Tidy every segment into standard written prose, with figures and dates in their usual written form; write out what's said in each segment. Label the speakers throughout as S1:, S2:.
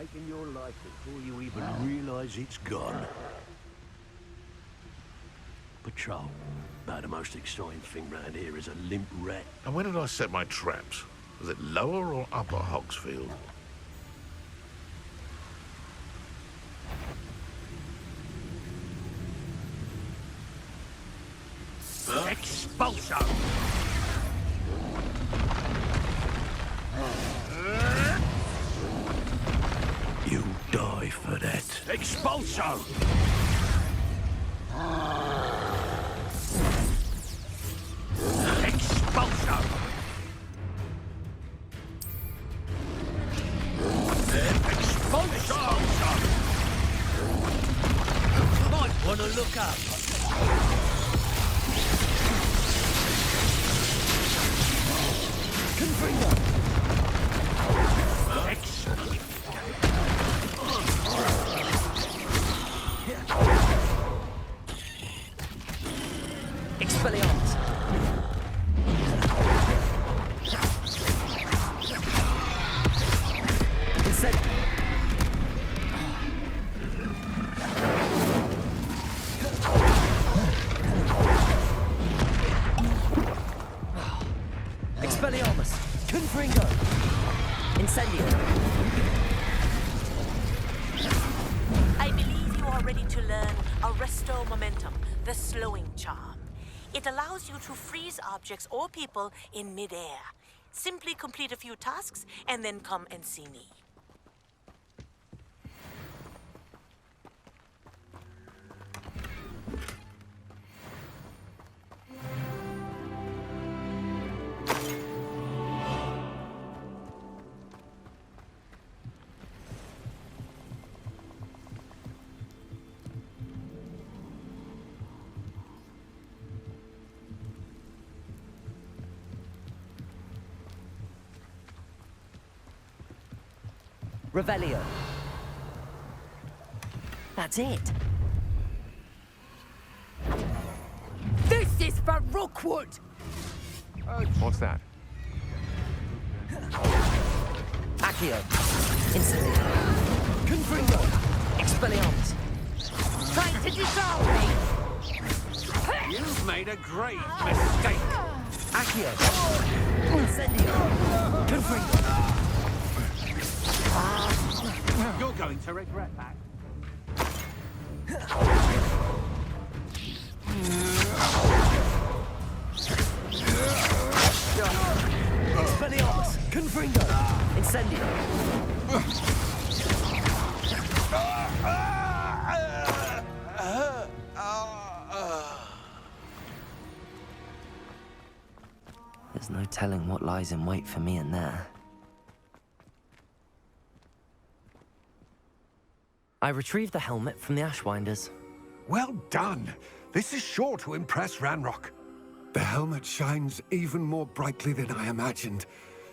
S1: taking your life before you even realise it's gone. Patrol. About the most exciting thing round here is a limp rat.
S2: And where did I set my traps? Was it lower or upper Hogsfield?
S1: Expulso! You die for that. Expulso! Expulso! Expulso! Might want to look up. Confringo!
S3: Expelliarmus! Expelliarmus! Confringo! Incendio!
S4: I believe you are ready to learn Arresto Momentum, the slowing charm. It allows you to freeze objects or people in midair. Simply complete a few tasks and then come and see me.
S3: Revelio. That's it.
S5: This is for Rookwood!
S6: What's that?
S3: Accio. Incendio. Confringo. Expelliarmus.
S5: Trying to disarm me!
S1: You've made a grave mistake.
S3: Accio. Incendio. Confringo.
S1: You're going to regret that.
S3: Expelliarmus. Confringo. Incendio. There's no telling what lies in wait for me in there. I retrieved the helmet from the Ashwinders.
S7: Well done. This is sure to impress Ranrock. The helmet shines even more brightly than I imagined.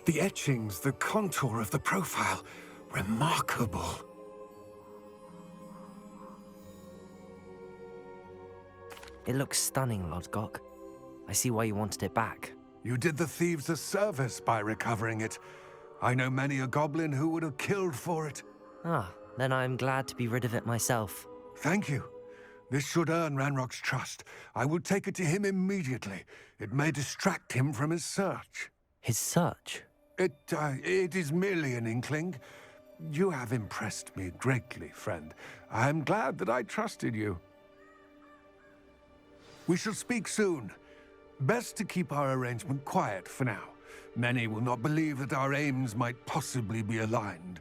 S7: The etchings, the contour of the profile, remarkable.
S3: It looks stunning, Lodgok. I see why you wanted it back.
S7: You did the thieves a service by recovering it. I know many a goblin who would have killed for it.
S3: Ah, then I'm glad to be rid of it myself.
S7: Thank you. This should earn Ranrock's trust. I will take it to him immediately. It may distract him from his search.
S3: His search?
S7: It is merely an inkling. You have impressed me greatly, friend. I am glad that I trusted you. We shall speak soon. Best to keep our arrangement quiet for now. Many will not believe that our aims might possibly be aligned.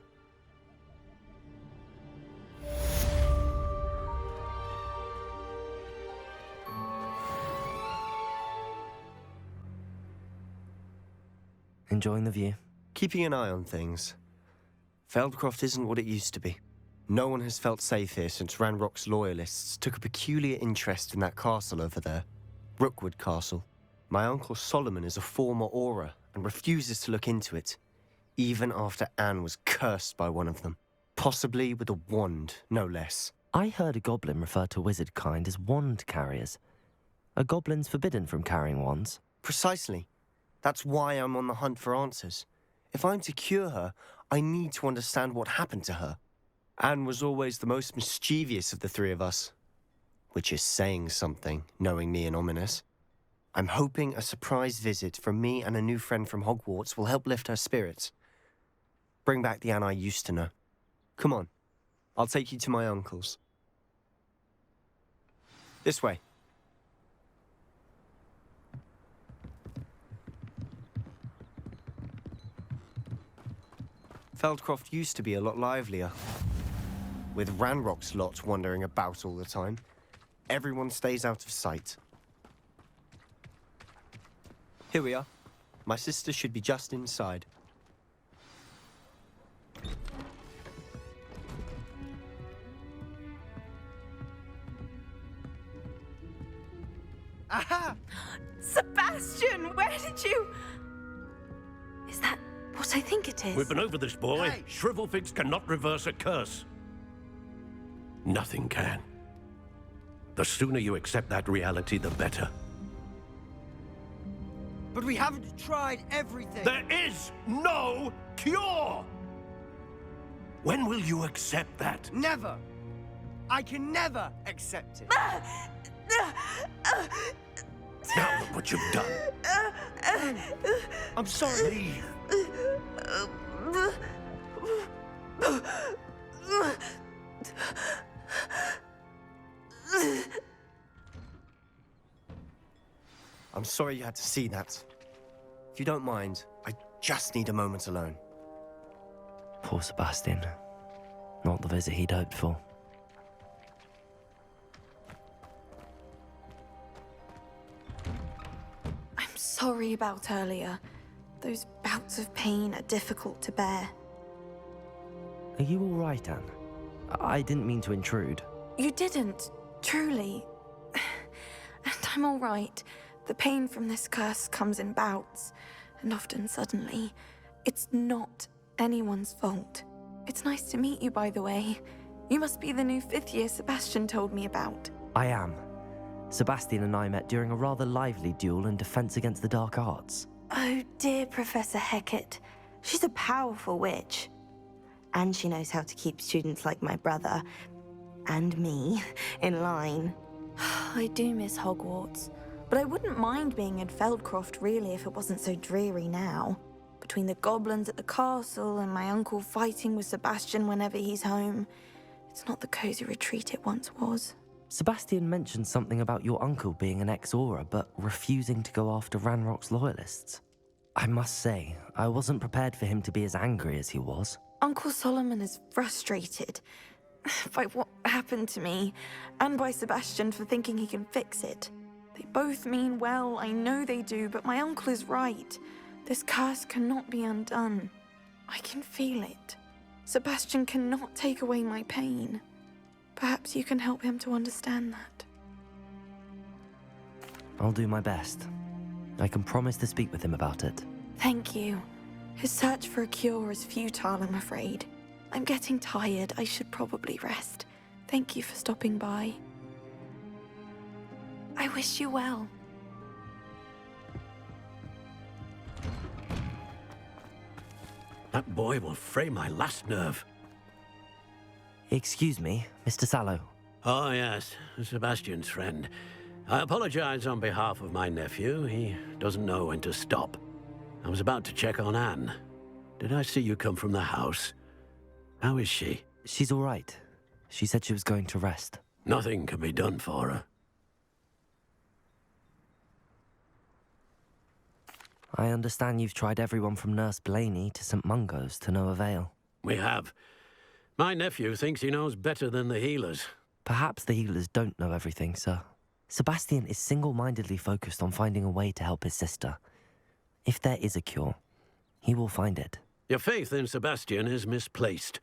S3: Enjoying the view?
S8: Keeping an eye on things. Feldcroft isn't what it used to be. No one has felt safe here since Ranrock's loyalists took a peculiar interest in that castle over there. Rookwood Castle. My uncle Solomon is a former Auror and refuses to look into it, even after Anne was cursed by one of them. Possibly with a wand, no less.
S3: I heard a goblin refer to wizard kind as wand carriers. Are goblins forbidden from carrying wands?
S8: Precisely. That's why I'm on the hunt for answers. If I'm to cure her, I need to understand what happened to her. Anne was always the most mischievous of the three of us. Which is saying something, knowing me and Ominous. I'm hoping a surprise visit from me and a new friend from Hogwarts will help lift her spirits. Bring back the Anne I used to know. Come on, I'll take you to my uncle's. This way. Feldcroft used to be a lot livelier. With Ranrock's lot wandering about all the time, everyone stays out of sight. Here we are. My sister should be just inside.
S9: Aha!
S10: Sebastian, where did you... Is that what I think it is?
S1: We've been over this, boy.
S9: Hey.
S1: Shrivelfigs cannot reverse a curse. Nothing can. The sooner you accept that reality, the better.
S9: But we haven't tried everything.
S1: There is no cure! When will you accept that?
S9: Never. I can never accept it.
S1: Now look what you've done.
S8: I'm sorry.
S1: Leave.
S8: I'm sorry you had to see that. If you don't mind, I just need a moment alone.
S3: Poor Sebastian. Not the visit he'd hoped for.
S10: I'm sorry about earlier. Those bouts of pain are difficult to bear.
S3: Are you all right, Anne? I didn't mean to intrude.
S10: You didn't, truly. And I'm all right. The pain from this curse comes in bouts, and often suddenly. It's not anyone's fault. It's nice to meet you, by the way. You must be the new 5th year Sebastian told me about.
S3: I am. Sebastian and I met during a rather lively duel in Defense Against the Dark Arts.
S11: Oh, dear Professor Hecat. She's a powerful witch. And she knows how to keep students like my brother, and me, in line.
S10: I do miss Hogwarts, but I wouldn't mind being in Feldcroft, really, if it wasn't so dreary now. Between the goblins at the castle and my uncle fighting with Sebastian whenever he's home, it's not the cozy retreat it once was.
S3: Sebastian mentioned something about your uncle being an ex-Auror, but refusing to go after Ranrock's loyalists. I must say, I wasn't prepared for him to be as angry as he was.
S10: Uncle Solomon is frustrated by what happened to me, and by Sebastian for thinking he can fix it. They both mean well, I know they do, but my uncle is right. This curse cannot be undone. I can feel it. Sebastian cannot take away my pain. Perhaps you can help him to understand that.
S3: I'll do my best. I can promise to speak with him about it.
S10: Thank you. His search for a cure is futile, I'm afraid. I'm getting tired. I should probably rest. Thank you for stopping by. I wish you well.
S1: That boy will fray my last nerve.
S3: Excuse me, Mr. Sallow.
S1: Oh, yes, Sebastian's friend. I apologize on behalf of my nephew. He doesn't know when to stop. I was about to check on Anne. Did I see you come from the house? How is she?
S3: She's all right. She said she was going to rest.
S1: Nothing can be done for her.
S3: I understand you've tried everyone from Nurse Blaney to St. Mungo's to no avail.
S1: We have. My nephew thinks he knows better than the healers.
S3: Perhaps the healers don't know everything, sir. Sebastian is single-mindedly focused on finding a way to help his sister. If there is a cure, he will find it.
S1: Your faith in Sebastian is misplaced.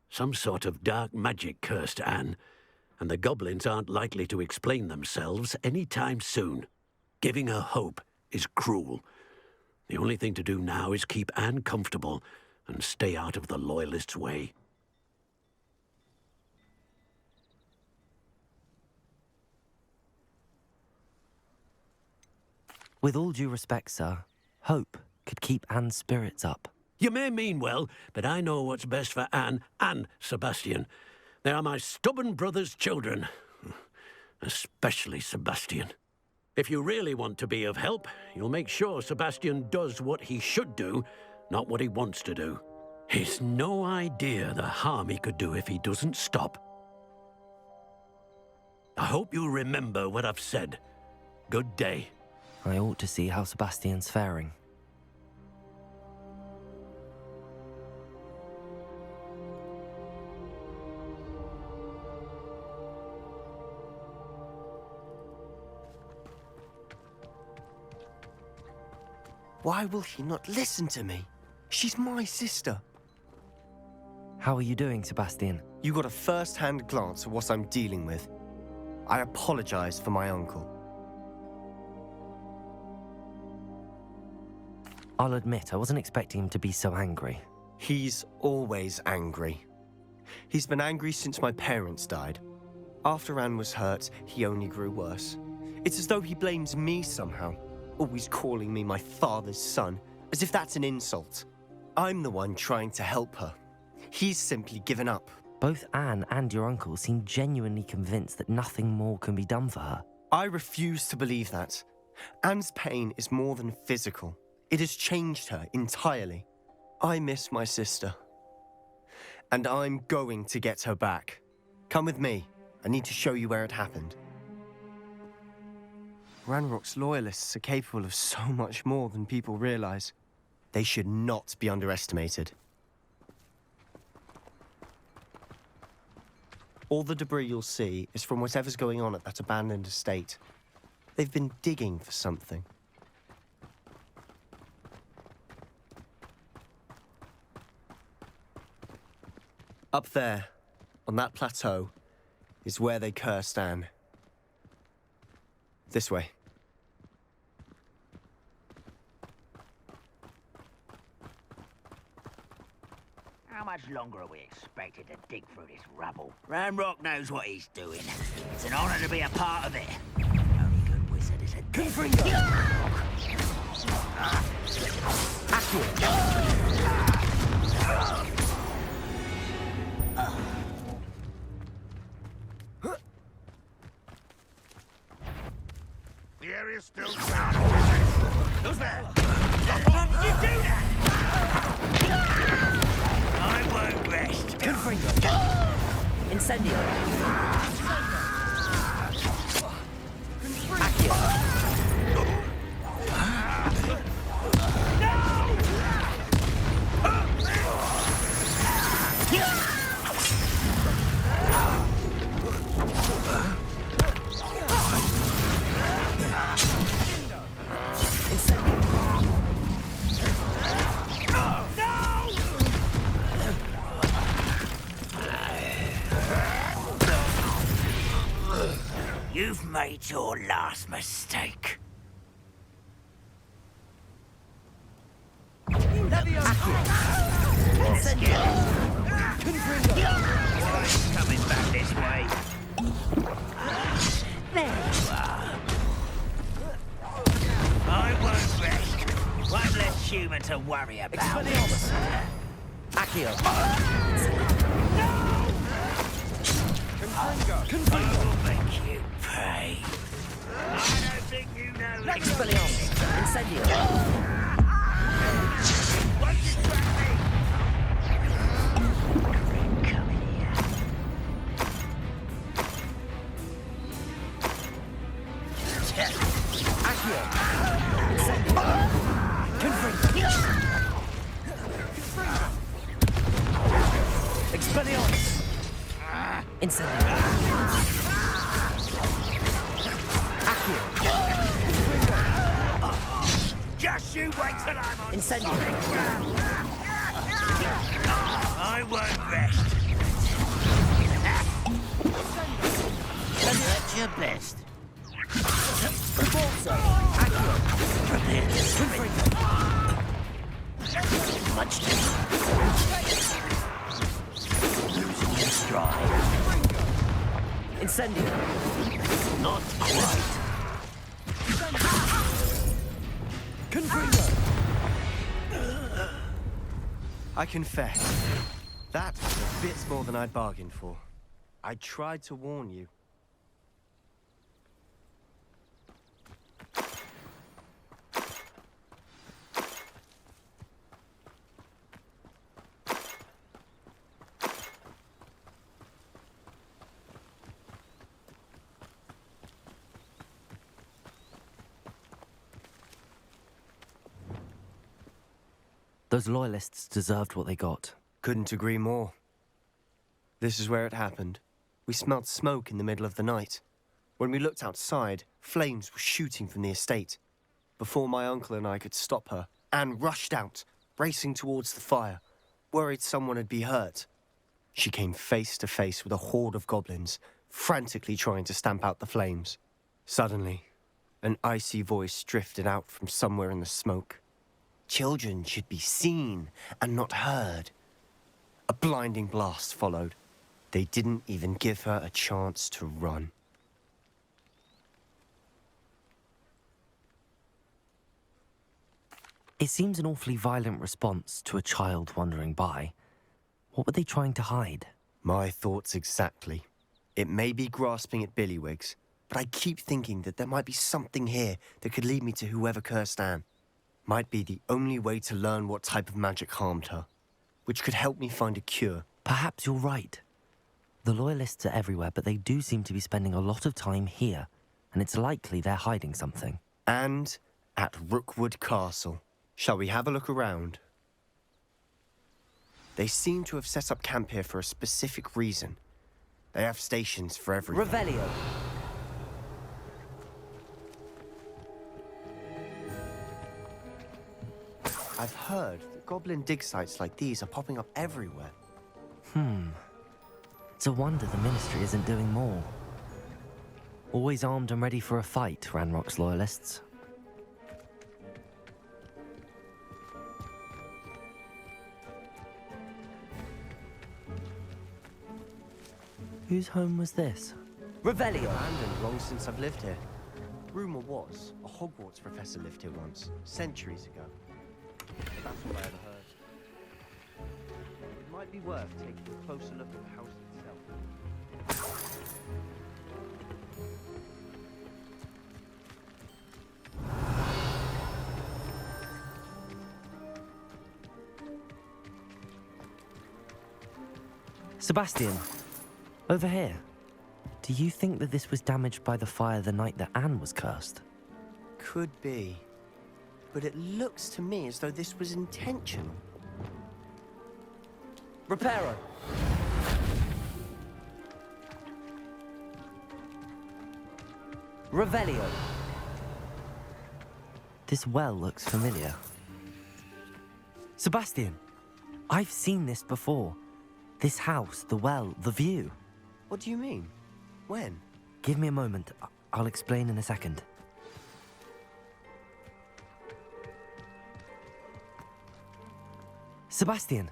S1: Some sort of dark magic cursed Anne, and the goblins aren't likely to explain themselves any time soon. Giving her hope is cruel. The only thing to do now is keep Anne comfortable and stay out of the Loyalists' way.
S3: With all due respect, sir, hope could keep Anne's spirits up.
S1: You may mean well, but I know what's best for Anne and Sebastian. They are my stubborn brother's children. Especially Sebastian. If you really want to be of help, you'll make sure Sebastian does what he should do, not what he wants to do. He's no idea the harm he could do if he doesn't stop. I hope you'll remember what I've said. Good day.
S3: I ought to see how Sebastian's faring.
S8: Why will he not listen to me? She's my sister.
S3: How are you doing, Sebastian?
S8: You got a first-hand glance at what I'm dealing with. I apologize for my uncle.
S3: I'll admit, I wasn't expecting him to be so angry.
S8: He's always angry. He's been angry since my parents died. After Anne was hurt, he only grew worse. It's as though he blames me somehow, always calling me my father's son, as if that's an insult. I'm the one trying to help her. He's simply given up.
S3: Both Anne and your uncle seem genuinely convinced that nothing more can be done for her.
S8: I refuse to believe that. Anne's pain is more than physical. It has changed her entirely. I miss my sister. And I'm going to get her back. Come with me. I need to show you where it happened. Ranrock's loyalists are capable of so much more than people realize. They should not be underestimated. All the debris you'll see is from whatever's going on at that abandoned estate. They've been digging for something. Up there, on that plateau, is where they cursed Anne. This way.
S12: How much longer are we expected to dig through this rubble? Ranrock knows what he's doing. It's an honor to be a part of it. The only good wizard is a Confringo!
S2: The area's still down.
S12: Who's there? How did you do that? I won't rest.
S3: Confringo! Incendio! Accio!
S12: You've made your last mistake. Coming back this way. There you are. I won't rest. One less human to worry about.
S3: Accio!
S12: I will make you pay. I don't think you know.
S3: Expelliarmus! Incendio!
S12: What distract me? Come here.
S3: Accio! Incendio! Confringo! Expelliarmus! Incendio! Accio!
S12: Just you wait till I'm on.
S3: Incendio!
S12: I won't rest. That's your best.
S3: Accio!
S12: Prepare to sprint. Much too. Losing your stride.
S3: Incendio!
S12: Not quite.
S3: Confringo!
S8: I confess, that was a bit more than I'd bargained for. I tried to warn you.
S3: Those loyalists deserved what they got.
S8: Couldn't agree more. This is where it happened. We smelled smoke in the middle of the night. When we looked outside, flames were shooting from the estate. Before my uncle and I could stop her, Anne rushed out, racing towards the fire, worried someone had been hurt. She came face to face with a horde of goblins, frantically trying to stamp out the flames. Suddenly, an icy voice drifted out from somewhere in the smoke. Children should be seen and not heard. A blinding blast followed. They didn't even give her a chance to run.
S3: It seems an awfully violent response to a child wandering by. What were they trying to hide?
S8: My thoughts exactly. It may be grasping at Billywigs, but I keep thinking that there might be something here that could lead me to whoever cursed Anne. Might be the only way to learn what type of magic harmed her, which could help me find a cure.
S3: Perhaps you're right. The Loyalists are everywhere, but they do seem to be spending a lot of time here, and it's likely they're hiding something.
S8: And at Rookwood Castle. Shall we have a look around? They seem to have set up camp here for a specific reason. They have stations for everything.
S3: Revelio.
S8: I've heard that goblin dig sites like these are popping up everywhere.
S3: It's a wonder the Ministry isn't doing more. Always armed and ready for a fight, Ranrock's Loyalists. Whose home was this? Revelio!
S8: Abandoned long since I've lived here. Rumour was, a Hogwarts professor lived here once, centuries ago. That's what I ever heard. It might be worth taking a closer look at the house itself.
S3: Sebastian, over here. Do you think that this was damaged by the fire the night that Anne was cursed?
S8: Could be. But it looks to me as though this was intentional.
S3: Reparo! Revelio! This well looks familiar. Sebastian! I've seen this before. This house, the well, the view.
S8: What do you mean? When?
S3: Give me a moment. I'll explain in a second. Sebastian,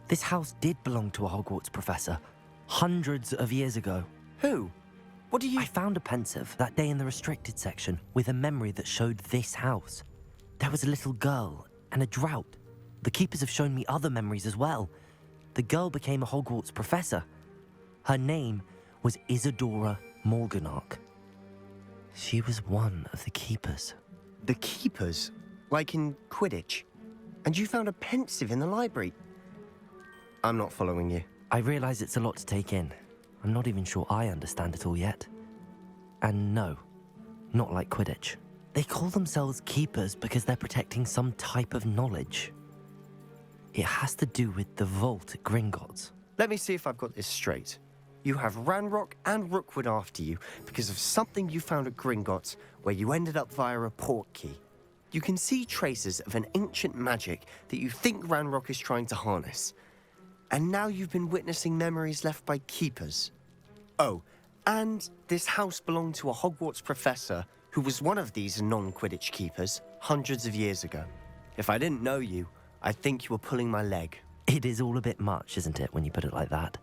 S3: this house did belong to a Hogwarts professor, hundreds of years ago.
S8: Who? What do you...
S3: I found a pensive that day in the restricted section with a memory that showed this house. There was a little girl and a drought. The keepers have shown me other memories as well. The girl became a Hogwarts professor. Her name was Isadora Morganach. She was one of the keepers.
S8: The keepers? Like in Quidditch? And you found a pensive in the library? I'm not following you.
S3: I realize it's a lot to take in. I'm not even sure I understand it all yet. And no, not like Quidditch. They call themselves keepers because they're protecting some type of knowledge. It has to do with the vault at Gringotts.
S8: Let me see if I've got this straight. You have Ranrock and Rookwood after you because of something you found at Gringotts where you ended up via a port key. You can see traces of an ancient magic that you think Ranrock is trying to harness. And now you've been witnessing memories left by keepers. Oh, and this house belonged to a Hogwarts professor who was one of these non-Quidditch keepers hundreds of years ago. If I didn't know you, I'd think you were pulling my leg.
S3: It is all a bit much, isn't it, when you put it like that?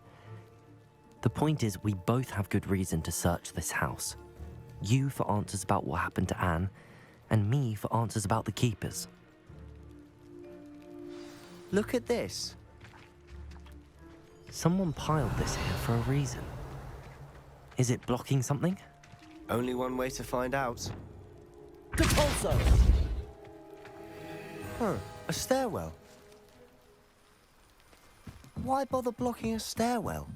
S3: The point is, we both have good reason to search this house. You for answers about what happened to Anne, and me for answers about the keepers.
S8: Look at this.
S3: Someone piled this here for a reason. Is it blocking something?
S8: Only one way to find out.
S3: Compulso!
S8: Huh, a stairwell. Why bother blocking a stairwell?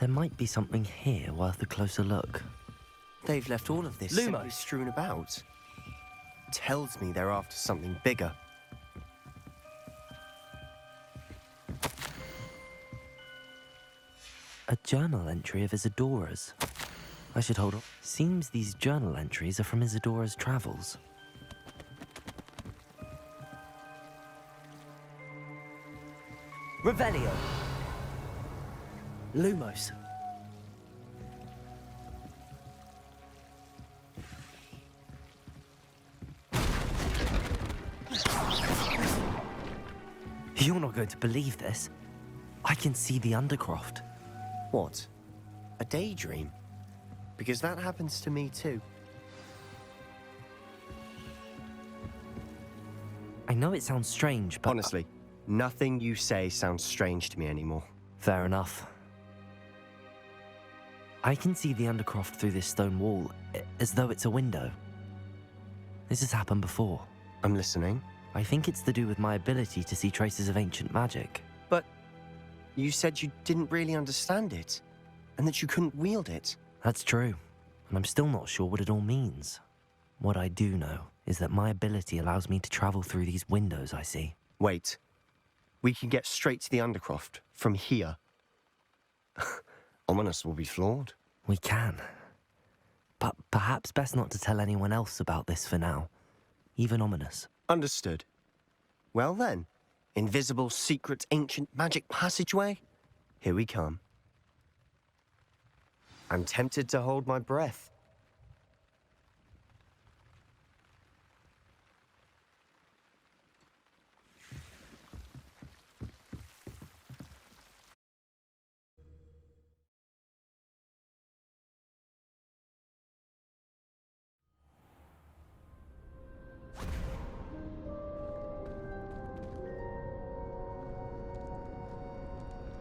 S3: There might be something here worth a closer look.
S8: They've left all of this simply strewn about. Tells me they're after something bigger.
S3: A journal entry of Isadora's. I should hold on. Seems these journal entries are from Isadora's travels.
S9: Revelio. Lumos.
S3: You're not going to believe this. I can see the Undercroft.
S8: What? A daydream? Because that happens to me too.
S3: I know it sounds strange, but...
S8: Honestly, nothing you say sounds strange to me anymore.
S3: Fair enough. I can see the Undercroft through this stone wall, as though it's a window. This has happened before.
S8: I'm listening.
S3: I think it's to do with my ability to see traces of ancient magic.
S8: But you said you didn't really understand it, and that you couldn't wield it.
S3: That's true, and I'm still not sure what it all means. What I do know is that my ability allows me to travel through these windows I see.
S8: Wait. We can get straight to the Undercroft from here. Ominous will be floored.
S3: We can. But perhaps best not to tell anyone else about this for now. Even Ominous.
S8: Understood. Well then, invisible, secret, ancient magic passageway? Here we come. I'm tempted to hold my breath.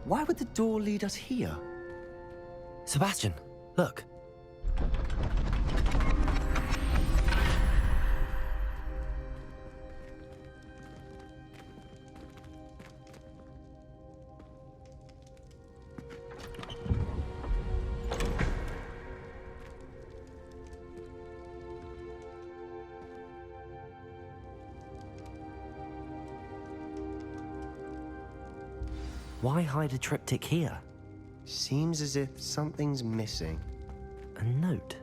S8: Why would the door lead us here?
S3: Sebastian, look. Why hide a triptych here?
S8: Seems as if something's missing.
S3: A note.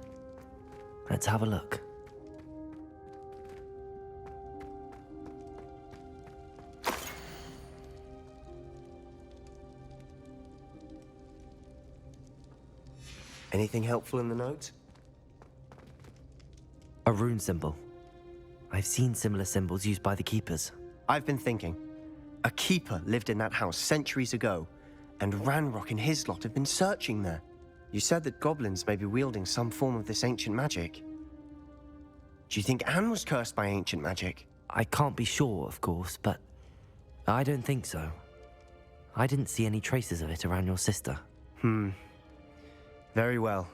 S3: Let's have a look.
S8: Anything helpful in the note?
S3: A rune symbol. I've seen similar symbols used by the keepers.
S8: I've been thinking. A keeper lived in that house centuries ago, and Ranrock and his lot have been searching there. You said that goblins may be wielding some form of this ancient magic. Do you think Anne was cursed by ancient magic?
S3: I can't be sure, of course, but I don't think so. I didn't see any traces of it around your sister.
S8: Very well.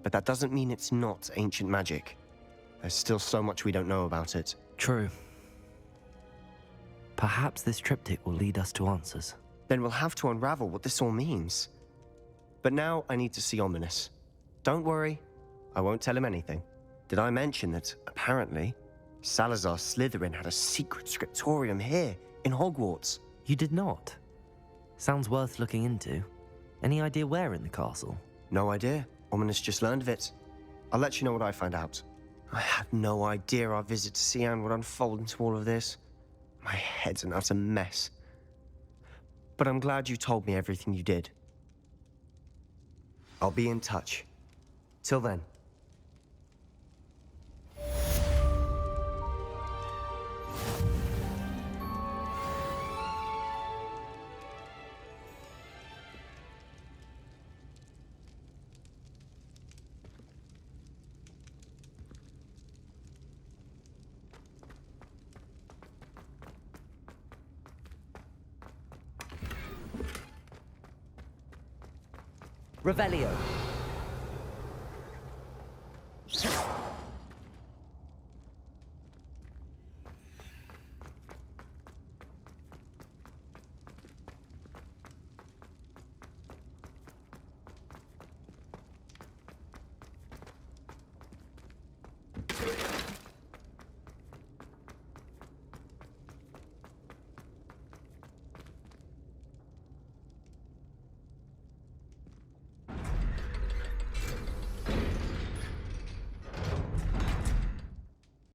S8: But that doesn't mean it's not ancient magic. There's still so much we don't know about it.
S3: True. Perhaps this triptych will lead us to answers.
S8: Then we'll have to unravel what this all means. But now I need to see Ominous. Don't worry, I won't tell him anything. Did I mention that, apparently, Salazar Slytherin had a secret scriptorium here, in Hogwarts?
S3: You did not? Sounds worth looking into. Any idea where in the castle?
S8: No idea. Ominous just learned of it. I'll let you know what I find out. I had no idea our visit to see Anne would unfold into all of this. My head's an utter mess. But I'm glad you told me everything you did. I'll be in touch. Till then.
S3: Revelio.